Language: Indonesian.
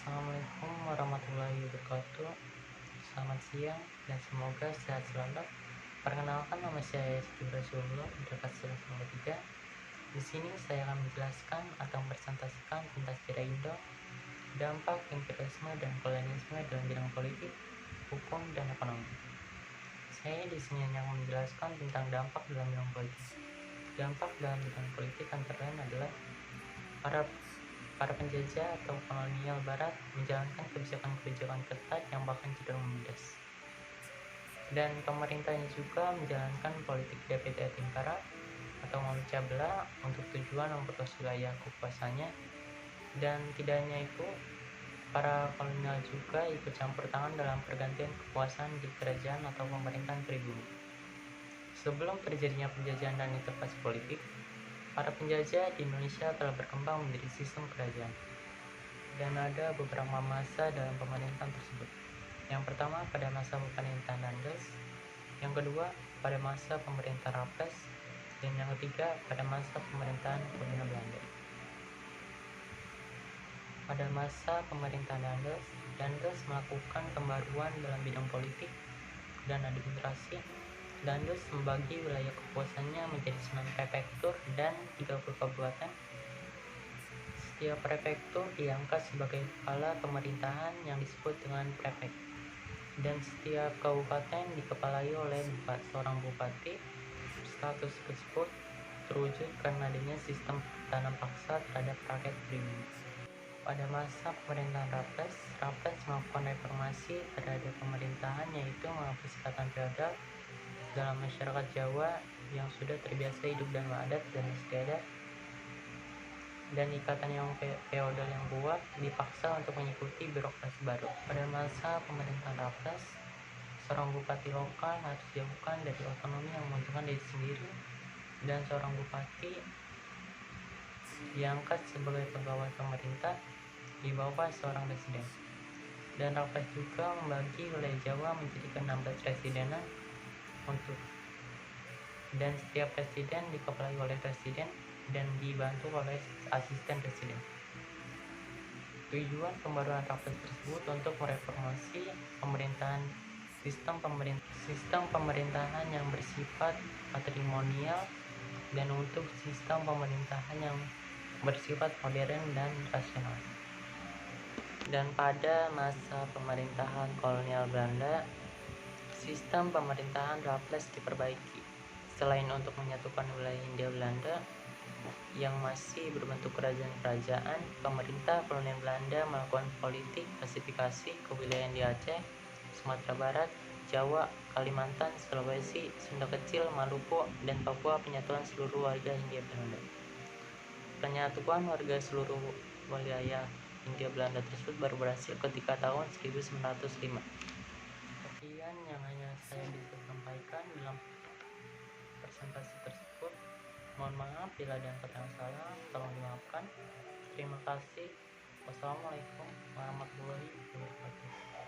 Assalamualaikum warahmatullahi wabarakatuh. Selamat siang dan semoga sehat selalu. Perkenalkan, nama saya Siti Rasulullah dari kelas 3. Di sini saya akan menjelaskan atau presentasikan tentang sejarah Indo, dampak imperialisme dan kolonialisme dalam bidang politik, hukum, dan ekonomi. Saya di sini hanya akan menjelaskan tentang dampak dalam bidang politik. Dampak dalam bidang politik antara lain adalah para penjajah atau kolonial barat menjalankan kebijakan-kebijakan ketat yang bahkan cenderung menindas. Dan pemerintahnya juga menjalankan politik depredasi tingkara atau memecah belah untuk tujuan memperluas wilayah kekuasaannya. Dan tidak hanya itu, para kolonial juga ikut campur tangan dalam pergantian kekuasaan di kerajaan atau pemerintahan pribumi. Sebelum terjadinya penjajahan dan intervensi politik, para penjajah di Indonesia telah berkembang menjadi sistem kerajaan. Dan ada beberapa masa dalam pemerintahan tersebut. Yang pertama pada masa pemerintahan Andes, yang kedua pada masa pemerintahan Raffles, dan yang ketiga pada masa pemerintahan kolonial Belanda. Pada masa pemerintahan Andes melakukan pembaruan dalam bidang politik dan administrasi. Andes membagi wilayah kekuasaannya menjadi 9 prefektur dan 30 kabupaten. Setiap prefektur diangkat sebagai kepala pemerintahan yang disebut dengan prefek, dan setiap kabupaten dikepalai oleh seorang bupati. Status tersebut terwujud karena adanya sistem tanam paksa terhadap rakyat pribumi. Pada masa pemerintahan Raffles melakukan reformasi terhadap pemerintahan, yaitu menghapus ikatan feodal dalam masyarakat Jawa yang sudah terbiasa hidup dalam adat dan istiadat, dan ikatan yang feodal yang kuat dipaksa untuk mengikuti birokrasi baru. Pada masa pemerintahan Raffles, seorang bupati lokal harus dijauhkan dari otonomi yang menguntungkan diri sendiri, dan seorang bupati diangkat sebagai pegawai pemerintah di bawah seorang presiden. Dan Raffles juga membagi wilayah Jawa menjadi 16 residenan dan setiap presiden dikepalai oleh presiden dan dibantu oleh asisten presiden. Tujuan pembaruan Raffles tersebut untuk mereformasi sistem pemerintahan yang bersifat patrimonial dan untuk sistem pemerintahan yang bersifat modern dan rasional. Dan pada masa pemerintahan kolonial Belanda, sistem pemerintahan Raffles diperbaiki. Selain untuk menyatukan wilayah Hindia Belanda yang masih berbentuk kerajaan-kerajaan, pemerintah kolonial Belanda melakukan politik pasifikasi ke wilayah di Aceh, Sumatera Barat, Jawa, Kalimantan, Sulawesi, Sunda Kecil, Maluku, dan Papua. Penyatuan seluruh warga Hindia Belanda. Penyatuan warga seluruh wilayah Hindia Belanda tersebut baru berhasil ketika tahun 1905. Sekian yang hanya saya bisa sampaikan dalam presentasi tersebut. Mohon maaf bila ada kata yang salah, tolong dimaafkan. Terima kasih. Wassalamualaikum warahmatullahi wabarakatuh.